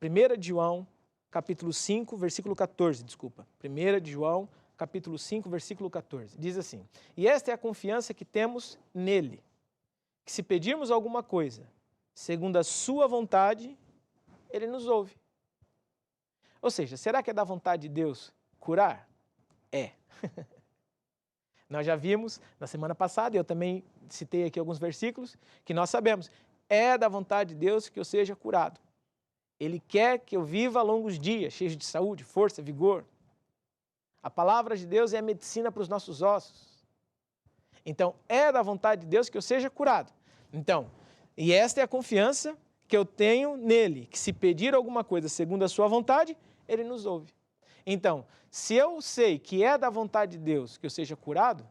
1 de João, capítulo 5, versículo 14, desculpa. 1 de João, capítulo 5, versículo 14. Diz assim, e esta é a confiança que temos nele, que se pedirmos alguma coisa, segundo a sua vontade, ele nos ouve. Ou seja, será que é da vontade de Deus curar? É. Nós já vimos na semana passada, eu também citei aqui alguns versículos, que nós sabemos, é da vontade de Deus que eu seja curado. Ele quer que eu viva longos dias, cheios de saúde, força, vigor. A palavra de Deus é a medicina para os nossos ossos. Então, é da vontade de Deus que eu seja curado. Então, e esta é a confiança que eu tenho nele, que se pedir alguma coisa segundo a sua vontade, ele nos ouve. Então, se eu sei que é da vontade de Deus que eu seja curado,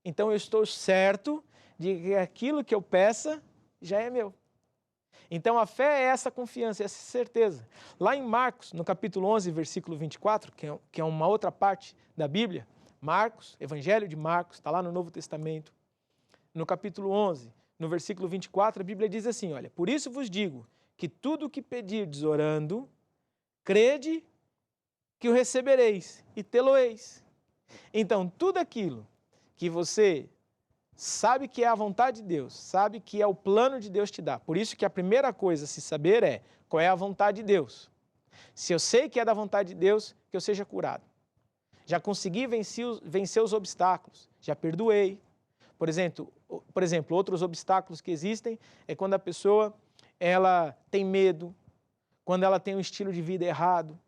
então eu estou certo de que aquilo que eu peça já é meu. Então a fé é essa confiança, essa certeza. Lá em Marcos, no capítulo 11, versículo 24, que é uma outra parte da Bíblia, Marcos, Evangelho de Marcos, está lá no Novo Testamento, no capítulo 11, no versículo 24, a Bíblia diz assim, olha, por isso vos digo que tudo o que pedirdes orando, crede que o recebereis e tê-lo-eis. Então, tudo aquilo que você sabe que é a vontade de Deus, sabe que é o plano de Deus te dar. Por isso que a primeira coisa a se saber é qual é a vontade de Deus. Se eu sei que é da vontade de Deus, que eu seja curado. Já consegui vencer os obstáculos, já perdoei. Por exemplo, outros obstáculos que existem é quando a pessoa ela tem medo, quando ela tem um estilo de vida errado,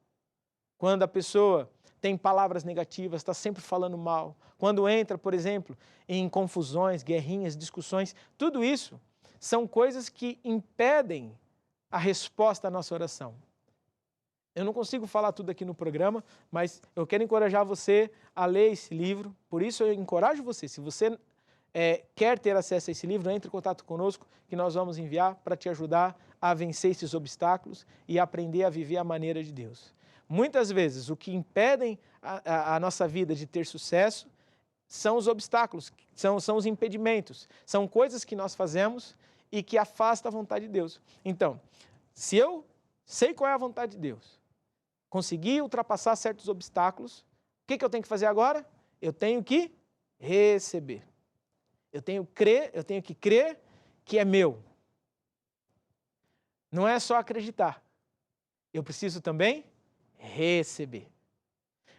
quando a pessoa tem palavras negativas, está sempre falando mal, quando entra, por exemplo, em confusões, guerrinhas, discussões, tudo isso são coisas que impedem a resposta à nossa oração. Eu não consigo falar tudo aqui no programa, mas eu quero encorajar você a ler esse livro, por isso eu encorajo você, se você quer ter acesso a esse livro, entre em contato conosco, que nós vamos enviar para te ajudar a vencer esses obstáculos e aprender a viver a maneira de Deus. Muitas vezes, o que impedem a nossa vida de ter sucesso são os obstáculos, são os impedimentos, são coisas que nós fazemos e que afastam a vontade de Deus. Então, se eu sei qual é a vontade de Deus, consegui ultrapassar certos obstáculos, o que eu tenho que fazer agora? Eu tenho que receber. Eu tenho que crer que é meu. Não é só acreditar. Eu preciso também receber.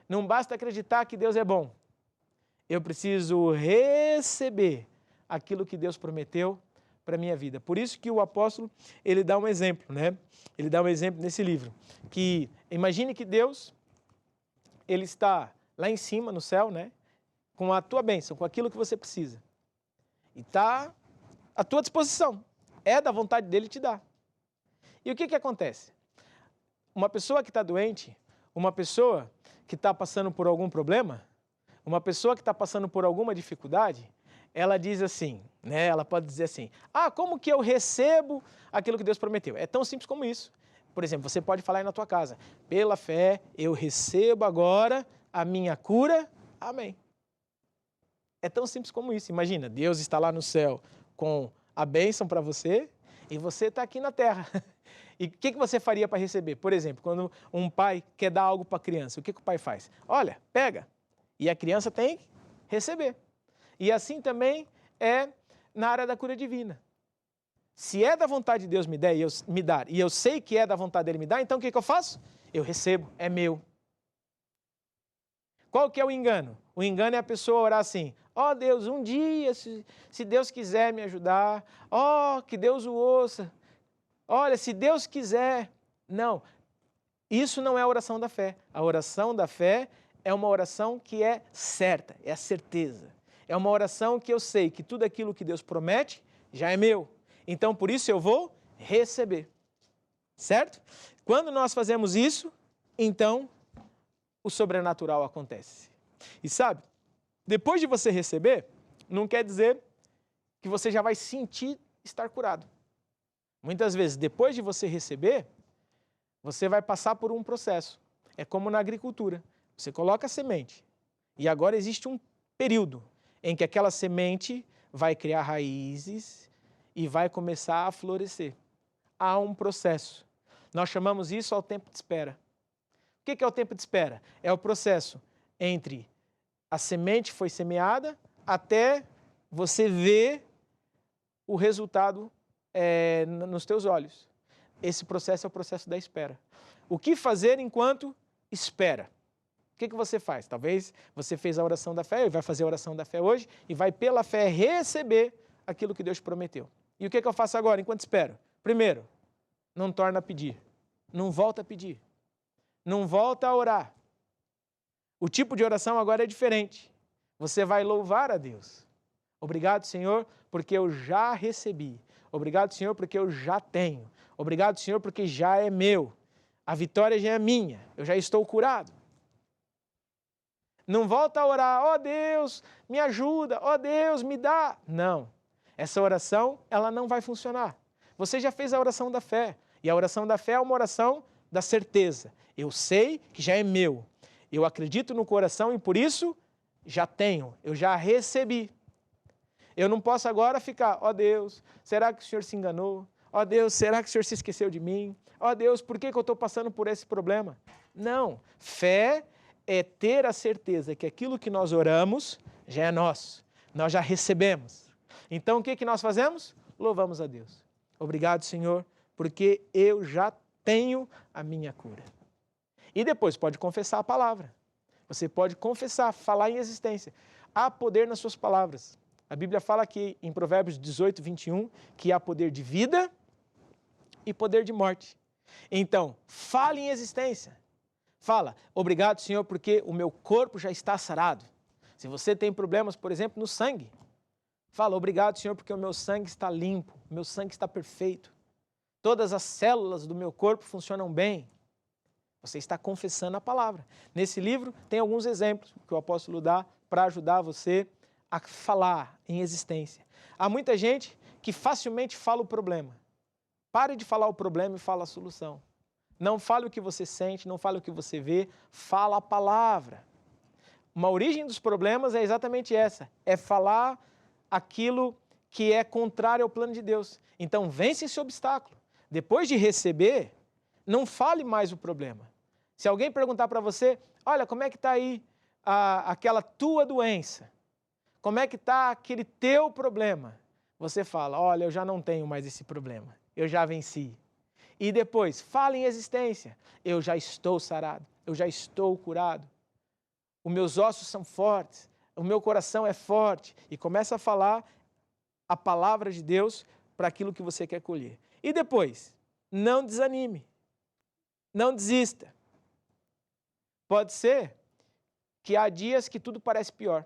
Não basta acreditar que Deus é bom. Eu preciso receber aquilo que Deus prometeu para a minha vida. Por isso que o apóstolo, ele dá um exemplo, né? Ele dá um exemplo nesse livro, que imagine que Deus, ele está lá em cima, no céu, né? Com a tua bênção, com aquilo que você precisa. E está à tua disposição. É da vontade dele te dar. E o que acontece? Uma pessoa que está doente, uma pessoa que está passando por algum problema, uma pessoa que está passando por alguma dificuldade, ela diz assim, né? Ela pode dizer assim, como que eu recebo aquilo que Deus prometeu? É tão simples como isso. Por exemplo, você pode falar aí na tua casa, pela fé eu recebo agora a minha cura, amém. É tão simples como isso. Imagina, Deus está lá no céu com a bênção para você e você está aqui na terra. E o que você faria para receber? Por exemplo, quando um pai quer dar algo para a criança, o que o pai faz? Olha, pega. E a criança tem que receber. E assim também é na área da cura divina. Se é da vontade de Deus me dar, e eu sei que é da vontade dele me dar, então o que eu faço? Eu recebo, é meu. Qual que é o engano? O engano é a pessoa orar assim, Deus, um dia, se Deus quiser me ajudar, que Deus o ouça, olha, se Deus quiser. Não, isso não é a oração da fé. A oração da fé é uma oração que é certa, é a certeza. É uma oração que eu sei que tudo aquilo que Deus promete já é meu. Então, por isso eu vou receber. Certo? Quando nós fazemos isso, então o sobrenatural acontece. E sabe, depois de você receber, não quer dizer que você já vai sentir estar curado. Muitas vezes, depois de você receber, você vai passar por um processo. É como na agricultura. Você coloca a semente e agora existe um período em que aquela semente vai criar raízes e vai começar a florescer. Há um processo. Nós chamamos isso ao tempo de espera. O que é o tempo de espera? É o processo entre a semente foi semeada até você ver o resultado nos teus olhos. Esse processo é o processo da espera. O que fazer enquanto espera? O que você faz? Talvez você fez a oração da fé, e vai fazer a oração da fé hoje, e vai pela fé receber aquilo que Deus prometeu. E o que eu faço agora enquanto espero? Primeiro, não torna a pedir. Não volta a pedir. Não volta a orar. O tipo de oração agora é diferente. Você vai louvar a Deus. Obrigado, Senhor, porque eu já recebi. Obrigado, Senhor, porque eu já tenho. Obrigado, Senhor, porque já é meu. A vitória já é minha. Eu já estou curado. Não volta a orar, ó Deus, me ajuda, ó Deus, me dá. Não, essa oração, ela não vai funcionar. Você já fez a oração da fé, e a oração da fé é uma oração da certeza. Eu sei que já é meu, eu acredito no coração e por isso já tenho, eu já recebi. Eu não posso agora ficar, ó Deus, será que o Senhor se enganou? Ó Deus, será que o Senhor se esqueceu de mim? Ó Deus, por que eu estou passando por esse problema? Não, fé é ter a certeza que aquilo que nós oramos já é nosso, nós já recebemos. Então o que nós fazemos? Louvamos a Deus. Obrigado, Senhor, porque eu já tenho a minha cura. E depois pode confessar a palavra. Você pode confessar, falar em existência. Há poder nas suas palavras. A Bíblia fala que em Provérbios 18, 21, que há poder de vida e poder de morte. Então, fale em existência. Fala, obrigado, Senhor, porque o meu corpo já está sarado. Se você tem problemas, por exemplo, no sangue, fala, obrigado, Senhor, porque o meu sangue está limpo, o meu sangue está perfeito. Todas as células do meu corpo funcionam bem. Você está confessando a palavra. Nesse livro tem alguns exemplos que o apóstolo dá para ajudar você a falar em existência. Há muita gente que facilmente fala o problema. Pare de falar o problema e fala a solução. Não fale o que você sente, não fale o que você vê, fala a palavra. Uma origem dos problemas é exatamente essa, é falar aquilo que é contrário ao plano de Deus. Então, vence esse obstáculo. Depois de receber, não fale mais o problema. Se alguém perguntar para você, olha, como é que está aí aquela tua doença? Como é que está aquele teu problema? Você fala, olha, eu já não tenho mais esse problema, eu já venci. E depois, fala em existência, eu já estou sarado, eu já estou curado. Os meus ossos são fortes, o meu coração é forte. E começa a falar a palavra de Deus para aquilo que você quer colher. E depois, não desanime, não desista. Pode ser que há dias que tudo parece pior.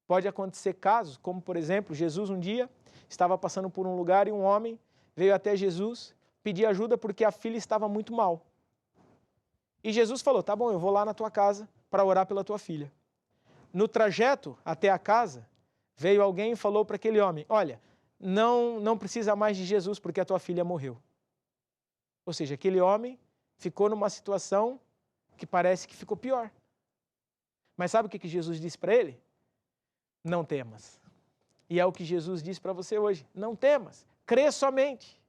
Pode acontecer casos, como por exemplo, Jesus um dia estava passando por um lugar e um homem veio até Jesus pedir ajuda porque a filha estava muito mal. E Jesus falou, tá bom, eu vou lá na tua casa para orar pela tua filha. No trajeto até a casa, veio alguém e falou para aquele homem, olha, não precisa mais de Jesus porque a tua filha morreu. Ou seja, aquele homem ficou numa situação que parece que ficou pior. Mas sabe o que Jesus disse para ele? Não temas. E é o que Jesus diz para você hoje, não temas, crê somente.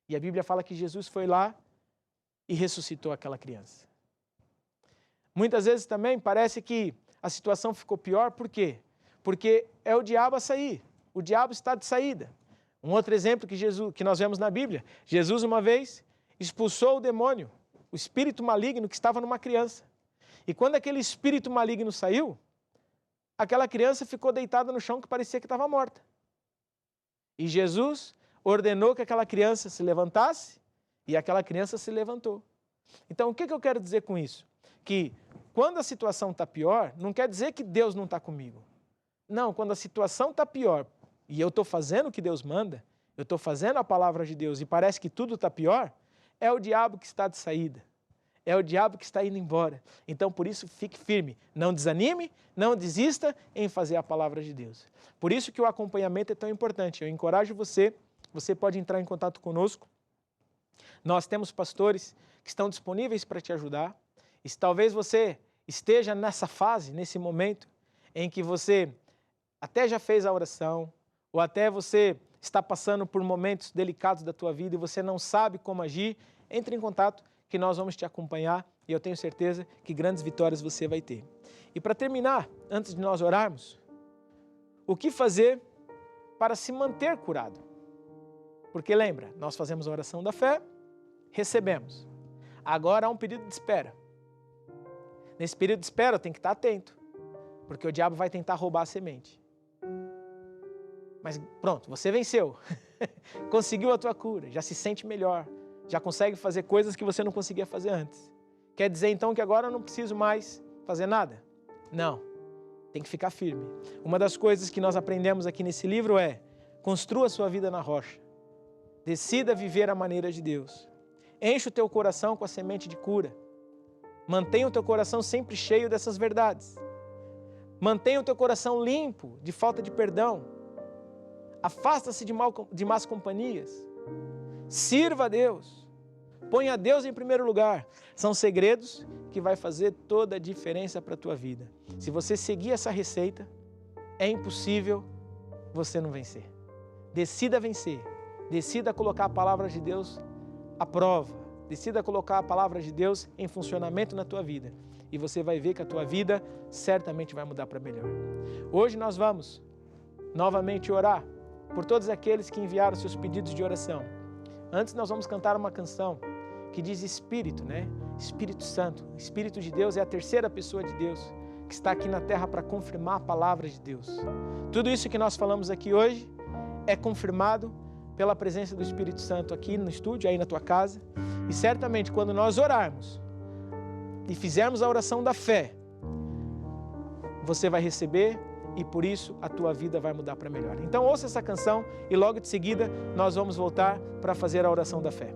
E a Bíblia fala que Jesus foi lá e ressuscitou aquela criança. Muitas vezes também parece que a situação ficou pior, por quê? Porque é o diabo a sair, o diabo está de saída. Um outro exemplo que nós vemos na Bíblia, Jesus uma vez expulsou o demônio, o espírito maligno que estava numa criança. E quando aquele espírito maligno saiu, aquela criança ficou deitada no chão que parecia que estava morta. E Jesus ordenou que aquela criança se levantasse e aquela criança se levantou. Então, o que eu quero dizer com isso? Que quando a situação está pior, não quer dizer que Deus não está comigo. Não, quando a situação está pior e eu estou fazendo o que Deus manda, eu estou fazendo a palavra de Deus e parece que tudo está pior, é o diabo que está de saída. É o diabo que está indo embora. Então, por isso, fique firme. Não desanime, não desista em fazer a palavra de Deus. Por isso que o acompanhamento é tão importante. Eu encorajo você, você pode entrar em contato conosco. Nós temos pastores que estão disponíveis para te ajudar. E se talvez você esteja nessa fase, nesse momento, em que você até já fez a oração, ou até você está passando por momentos delicados da tua vida e você não sabe como agir, entre em contato que nós vamos te acompanhar e eu tenho certeza que grandes vitórias você vai ter. E para terminar, antes de nós orarmos, o que fazer para se manter curado? Porque lembra, nós fazemos a oração da fé, recebemos. Agora há um período de espera. Nesse período de espera, tem que estar atento, porque o diabo vai tentar roubar a semente. Mas pronto, você venceu, conseguiu a tua cura, já se sente melhor, já consegue fazer coisas que você não conseguia fazer antes. Quer dizer então que agora eu não preciso mais fazer nada? Não, tem que ficar firme. Uma das coisas que nós aprendemos aqui nesse livro é: construa a sua vida na rocha, decida viver a maneira de Deus, enche o teu coração com a semente de cura, Mantenha o teu coração sempre cheio dessas verdades. Mantenha o teu coração limpo de falta de perdão. Afasta-se de más companhias. Sirva a Deus. Ponha Deus em primeiro lugar. São segredos que vai fazer toda a diferença para a tua vida. Se você seguir essa receita, é impossível você não vencer. Decida vencer. Decida colocar a palavra de Deus à prova. Decida colocar a palavra de Deus em funcionamento na tua vida. E você vai ver que a tua vida certamente vai mudar para melhor. Hoje nós vamos novamente orar por todos aqueles que enviaram seus pedidos de oração. Antes nós vamos cantar uma canção que diz Espírito, né? Espírito Santo. O Espírito de Deus é a terceira pessoa de Deus que está aqui na terra para confirmar a palavra de Deus. Tudo isso que nós falamos aqui hoje é confirmado pela presença do Espírito Santo aqui no estúdio, aí na tua casa. E certamente quando nós orarmos e fizermos a oração da fé, você vai receber e por isso a tua vida vai mudar para melhor. Então ouça essa canção e logo de seguida nós vamos voltar para fazer a oração da fé.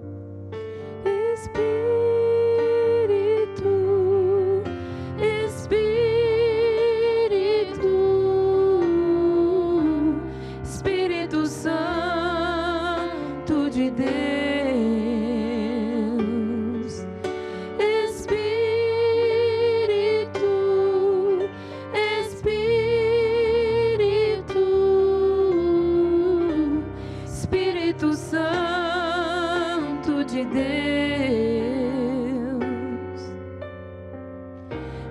Espírito Santo de Deus, Espírito Santo de Deus,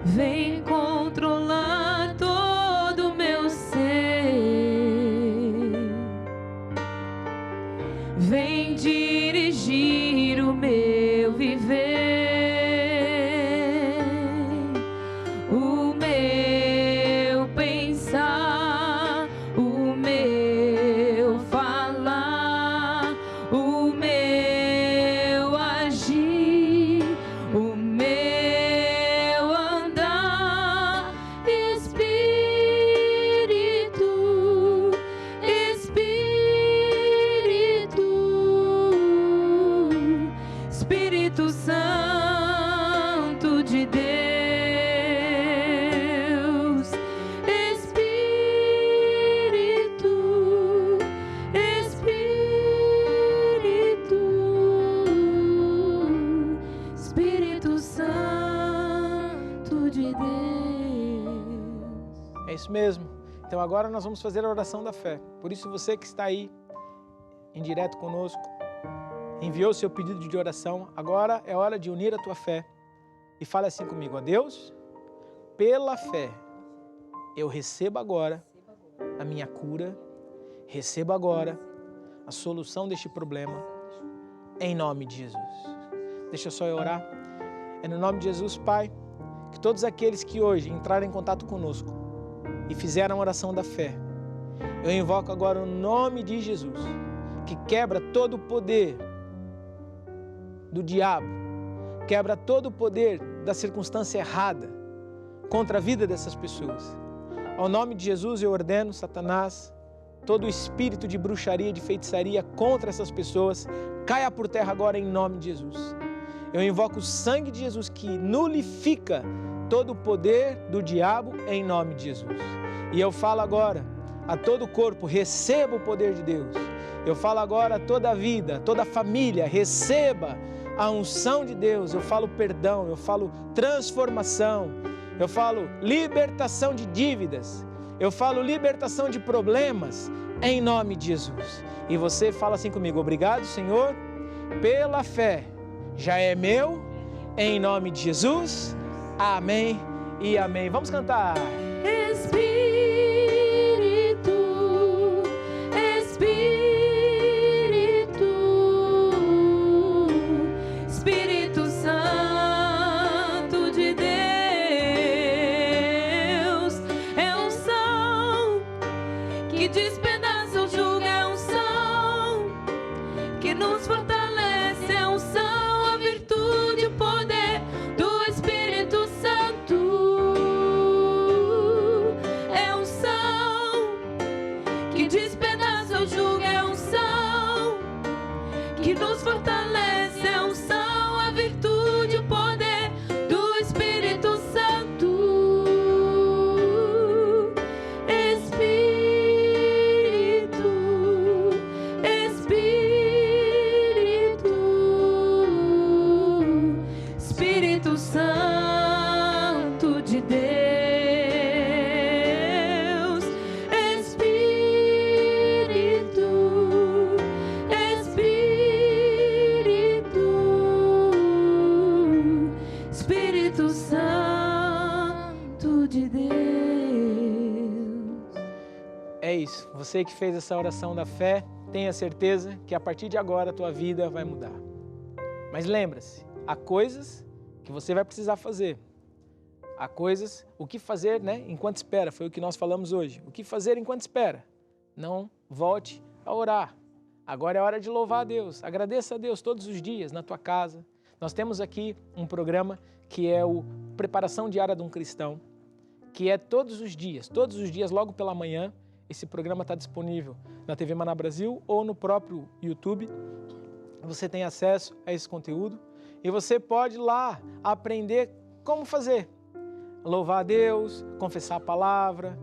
vem controlar todo o meu ser, vem dirigir o meu viver, o meu pensar, o meu falar, o meu agir, o meu andar. Espírito, Espírito Santo de Deus, Espírito Santo de Deus. É isso mesmo. Então agora nós vamos fazer a oração da fé. Por isso você que está aí em direto conosco, enviou o seu pedido de oração, agora é hora de unir a tua fé. E fala assim comigo: ó Deus, pela fé, eu recebo agora a minha cura, recebo agora a solução deste problema, em nome de Jesus. Deixa só eu orar. É no nome de Jesus, Pai, que todos aqueles que hoje entraram em contato conosco e fizeram a oração da fé, eu invoco agora o nome de Jesus, que quebra todo o poder do diabo, quebra todo o poder da circunstância errada contra a vida dessas pessoas. Ao nome de Jesus eu ordeno, Satanás, todo o espírito de bruxaria, de feitiçaria contra essas pessoas, caia por terra agora em nome de Jesus. Eu invoco o sangue de Jesus que nulifica todo o poder do diabo em nome de Jesus. E eu falo agora a todo o corpo, receba o poder de Deus. Eu falo agora a toda a vida, toda a família, receba a unção de Deus. Eu falo perdão, eu falo transformação, eu falo libertação de dívidas, eu falo libertação de problemas em nome de Jesus. E você fala assim comigo: obrigado, Senhor, pela fé, já é meu, em nome de Jesus, amém e amém. Vamos cantar. Espírito Santo de Deus, é unção que despedaça o jugo, é unção que nos fortalece, é unção, a virtude, o poder do Espírito Santo. Espírito Santo de Deus, Espírito Santo de Deus. É isso, você que fez essa oração da fé, tenha certeza que a partir de agora a tua vida vai mudar. Mas lembra-se, há coisas que você vai precisar fazer. Há coisas, o que fazer, né, enquanto espera, foi o que nós falamos hoje. O que fazer enquanto espera? Não volte a orar. Agora é hora de louvar a Deus. Agradeça a Deus todos os dias na tua casa. Nós temos aqui um programa que é o Preparação Diária de um Cristão, que é todos os dias, logo pela manhã. Esse programa está disponível na TV Maná Brasil ou no próprio YouTube. Você tem acesso a esse conteúdo e você pode lá aprender como fazer. Louvar a Deus, confessar a palavra,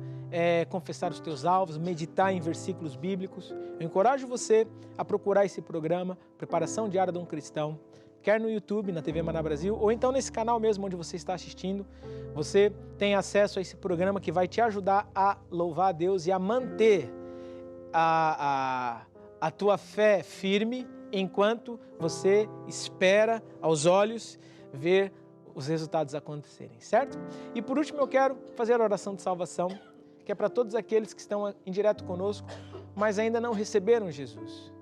confessar os teus alvos, meditar em versículos bíblicos. Eu encorajo você a procurar esse programa, Preparação Diária de um Cristão, quer no YouTube, na TV Maná Brasil, ou então nesse canal mesmo onde você está assistindo. Você tem acesso a esse programa que vai te ajudar a louvar a Deus e a manter a tua fé firme enquanto você espera aos olhos ver os resultados acontecerem, certo? E por último eu quero fazer a oração de salvação, que é para todos aqueles que estão em direto conosco, mas ainda não receberam Jesus.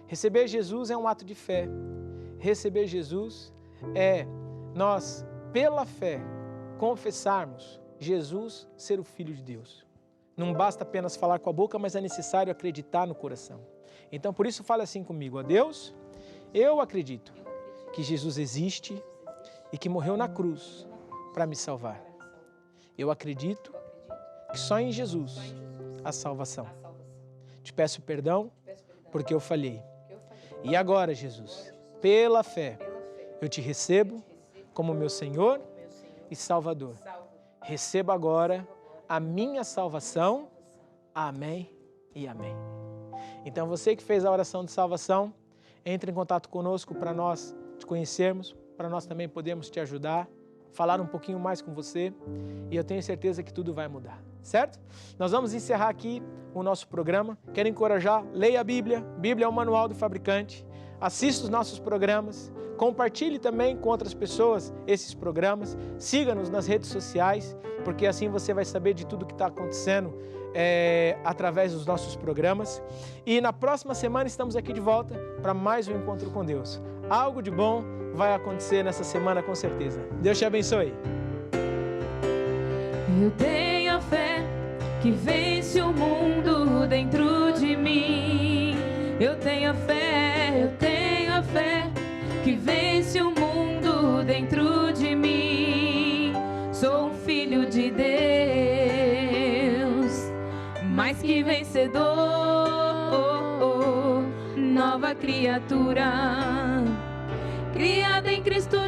Receber Jesus é um ato de fé. Receber Jesus é nós, pela fé, confessarmos Jesus ser o Filho de Deus. Não basta apenas falar com a boca, mas é necessário acreditar no coração. Então, por isso, fale assim comigo: ó Deus, eu acredito que Jesus existe e que morreu na cruz para me salvar. Eu acredito que só em Jesus há salvação. Te peço perdão porque eu falhei. E agora, Jesus, pela fé, eu te recebo como meu Senhor e Salvador. Receba agora a minha salvação. Amém e amém. Então você que fez a oração de salvação, entre em contato conosco para nós te conhecermos, para nós também podermos te ajudar, falar um pouquinho mais com você, e eu tenho certeza que tudo vai mudar, certo? Nós vamos encerrar aqui o nosso programa. Quero encorajar, leia a Bíblia. Bíblia é o manual do fabricante. Assista os nossos programas, compartilhe também com outras pessoas esses programas, siga-nos nas redes sociais, porque assim você vai saber de tudo que está acontecendo através dos nossos programas. E na próxima semana estamos aqui de volta para mais um encontro com Deus. Algo de bom vai acontecer nessa semana com certeza. Deus te abençoe. Eu tenho a fé que vence o mundo dentro de mim. Eu tenho a fé que vence o mundo dentro de mim. Sou um filho de Deus, mais que vencedor, nova criatura, criada em Cristo